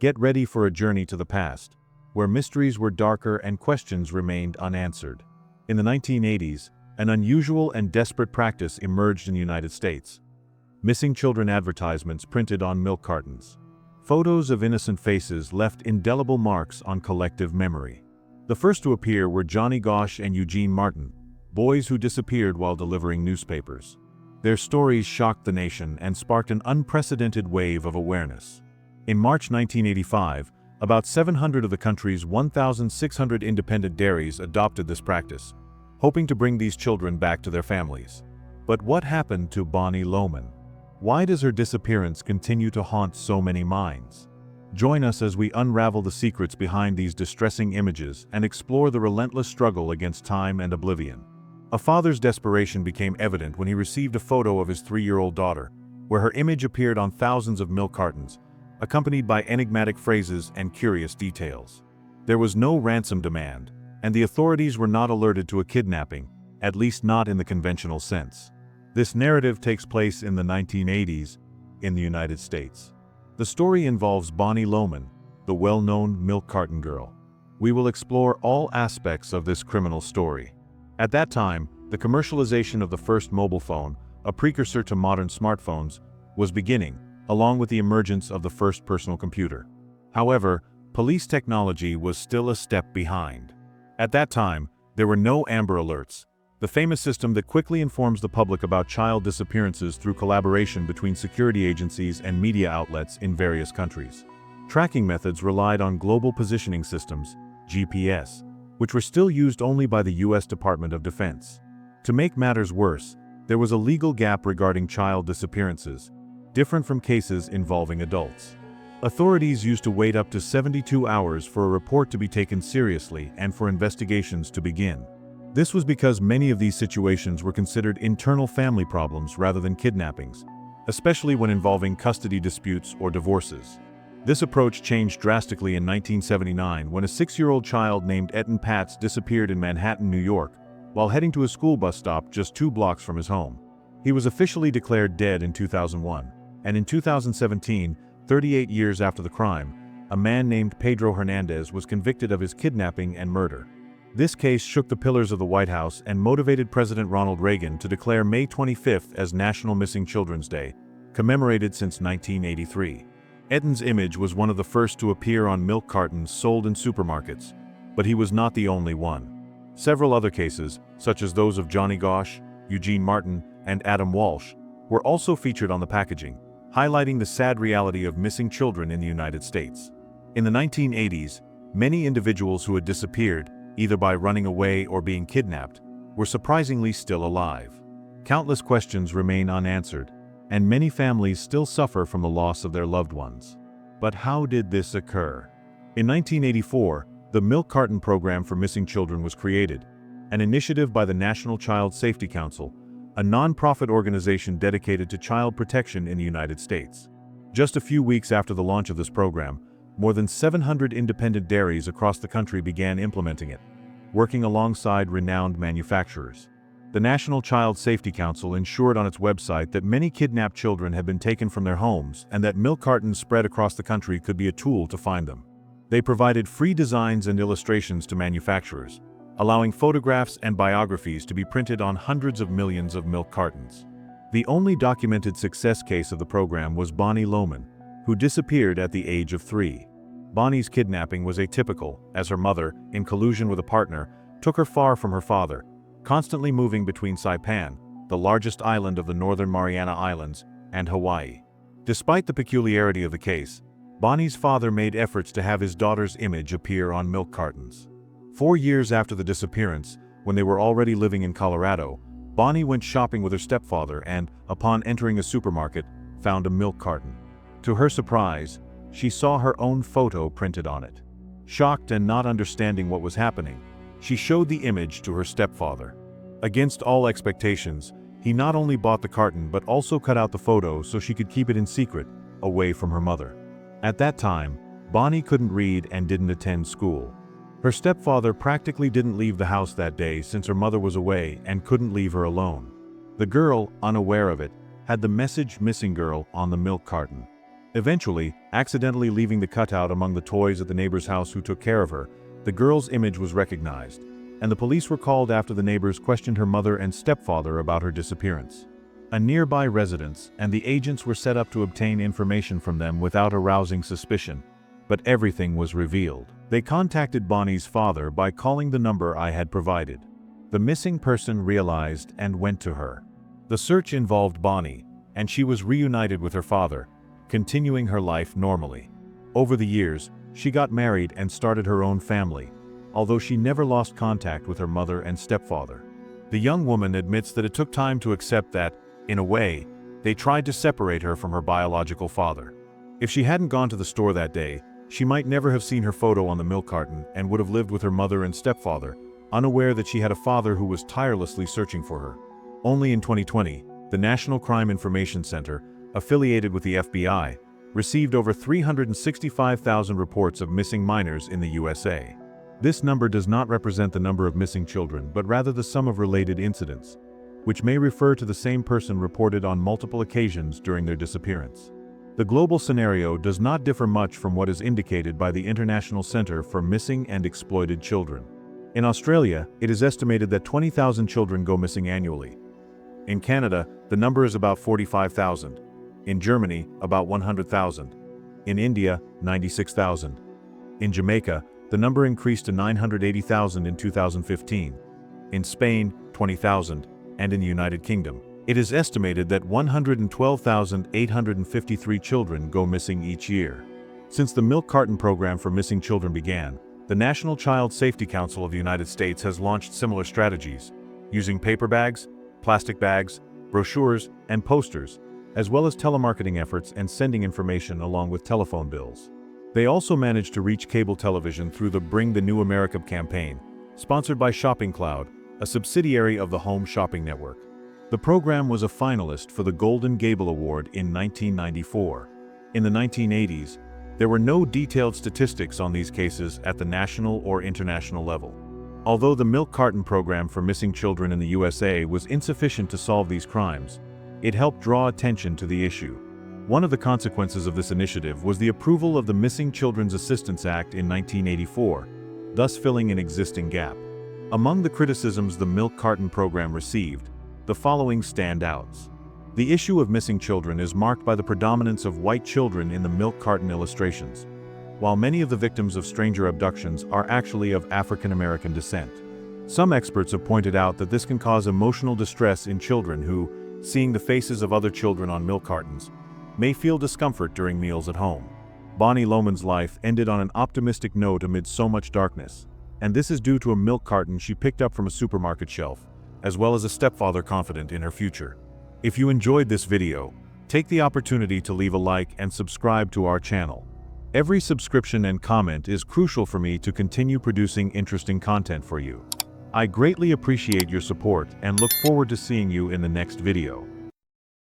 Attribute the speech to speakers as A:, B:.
A: Get ready for a journey to the past, where mysteries were darker and questions remained unanswered. In the 1980s, an unusual and desperate practice emerged in the United States. Missing children advertisements printed on milk cartons. Photos of innocent faces left indelible marks on collective memory. The first to appear were Johnny Gosch and Eugene Martin, boys who disappeared while delivering newspapers. Their stories shocked the nation and sparked an unprecedented wave of awareness. In March 1985, about 700 of the country's 1,600 independent dairies adopted this practice, hoping to bring these children back to their families. But what happened to Bonnie Lohman? Why does her disappearance continue to haunt so many minds? Join us as we unravel the secrets behind these distressing images and explore the relentless struggle against time and oblivion. A father's desperation became evident when he received a photo of his 3-year-old daughter, where her image appeared on thousands of milk cartons, accompanied by enigmatic phrases and curious details. There was no ransom demand, and the authorities were not alerted to a kidnapping, at least not in the conventional sense. This narrative takes place in the 1980s in the United States. The story involves Bonnie Lohman, the well-known milk carton girl. We will explore all aspects of this criminal story. At that time, the commercialization of the first mobile phone, a precursor to modern smartphones, was beginning, along with the emergence of the first personal computer. However, police technology was still a step behind. At that time, there were no Amber Alerts, the famous system that quickly informs the public about child disappearances through collaboration between security agencies and media outlets in various countries. Tracking methods relied on global positioning systems, GPS, which were still used only by the U.S. Department of Defense. To make matters worse, there was a legal gap regarding child disappearances, different from cases involving adults. Authorities used to wait up to 72 hours for a report to be taken seriously and for investigations to begin. This was because many of these situations were considered internal family problems rather than kidnappings, especially when involving custody disputes or divorces. This approach changed drastically in 1979 when a 6-year-old child named Etan Patz disappeared in Manhattan, New York, while heading to a school bus stop just 2 blocks from his home. He was officially declared dead in 2001, and in 2017, 38 years after the crime, a man named Pedro Hernandez was convicted of his kidnapping and murder. This case shook the pillars of the White House and motivated President Ronald Reagan to declare May 25th as National Missing Children's Day, commemorated since 1983. Etan's image was one of the first to appear on milk cartons sold in supermarkets, but he was not the only one. Several other cases, such as those of Johnny Gosch, Eugene Martin, and Adam Walsh, were also featured on the packaging, highlighting the sad reality of missing children in the United States. In the 1980s, many individuals who had disappeared, either by running away or being kidnapped, were surprisingly still alive. Countless questions remain unanswered, and many families still suffer from the loss of their loved ones. But how did this occur? In 1984, the Milk Carton Program for Missing Children was created, an initiative by the National Child Safety Council, a non-profit organization dedicated to child protection in the United States. Just a few weeks after the launch of this program, more than 700 independent dairies across the country began implementing it, working alongside renowned manufacturers. The National Child Safety Council ensured on its website that many kidnapped children had been taken from their homes and that milk cartons spread across the country could be a tool to find them. They provided free designs and illustrations to manufacturers, allowing photographs and biographies to be printed on hundreds of millions of milk cartons. The only documented success case of the program was Bonnie Lohman, who disappeared at the age of 3. Bonnie's kidnapping was atypical, as her mother, in collusion with a partner, took her far from her father, constantly moving between Saipan, the largest island of the Northern Mariana Islands, and Hawaii. Despite the peculiarity of the case, Bonnie's father made efforts to have his daughter's image appear on milk cartons. 4 years after the disappearance, when they were already living in Colorado, Bonnie went shopping with her stepfather and, upon entering a supermarket, found a milk carton. To her surprise, she saw her own photo printed on it. Shocked and not understanding what was happening, she showed the image to her stepfather. Against all expectations, he not only bought the carton but also cut out the photo so she could keep it in secret, away from her mother. At that time, Bonnie couldn't read and didn't attend school. Her stepfather practically didn't leave the house that day since her mother was away and couldn't leave her alone. The girl, unaware of it, had the message "Missing Girl" on the milk carton. Eventually, accidentally leaving the cutout among the toys at the neighbor's house who took care of her, the girl's image was recognized, and the police were called after the neighbors questioned her mother and stepfather about her disappearance. A nearby residence, and the agents were set up to obtain information from them without arousing suspicion. But everything was revealed. They contacted Bonnie's father by calling the number I had provided. The missing person realized and went to her. The search involved Bonnie, and she was reunited with her father, continuing her life normally. Over the years, she got married and started her own family, although she never lost contact with her mother and stepfather. The young woman admits that it took time to accept that, in a way, they tried to separate her from her biological father. If she hadn't gone to the store that day, she might never have seen her photo on the milk carton and would have lived with her mother and stepfather, unaware that she had a father who was tirelessly searching for her. Only in 2020, the National Crime Information Center, affiliated with the FBI, received over 365,000 reports of missing minors in the USA. This number does not represent the number of missing children, but rather the sum of related incidents, which may refer to the same person reported on multiple occasions during their disappearance. The global scenario does not differ much from what is indicated by the International Center for Missing and Exploited Children. In Australia, it is estimated that 20,000 children go missing annually. In Canada, the number is about 45,000. In Germany, about 100,000. In India, 96,000. In Jamaica, the number increased to 980,000 in 2015. In Spain, 20,000. And in the United Kingdom, it is estimated that 112,853 children go missing each year. Since the milk carton program for missing children began, the National Child Safety Council of the United States has launched similar strategies, using paper bags, plastic bags, brochures, and posters, as well as telemarketing efforts and sending information along with telephone bills. They also managed to reach cable television through the Bring the New America campaign, sponsored by Shopping Cloud, a subsidiary of the Home Shopping Network. The program was a finalist for the Golden Gable Award in 1994. In the 1980s, there were no detailed statistics on these cases at the national or international level. Although the milk carton program for missing children in the USA was insufficient to solve these crimes, it helped draw attention to the issue. One of the consequences of this initiative was the approval of the Missing Children's Assistance Act in 1984, thus filling an existing gap. Among the criticisms the milk carton program received, the following stand out. The issue of missing children is marked by the predominance of white children in the milk carton illustrations, while many of the victims of stranger abductions are actually of African American descent. Some experts have pointed out that this can cause emotional distress in children who, seeing the faces of other children on milk cartons, may feel discomfort during meals at home. Bonnie Lohman's life ended on an optimistic note amid so much darkness, and this is due to a milk carton she picked up from a supermarket shelf, as well as a stepfather confident in her future. If you enjoyed this video, take the opportunity to leave a like and subscribe to our channel. Every subscription and comment is crucial for me to continue producing interesting content for you. I greatly appreciate your support and look forward to seeing you in the next video.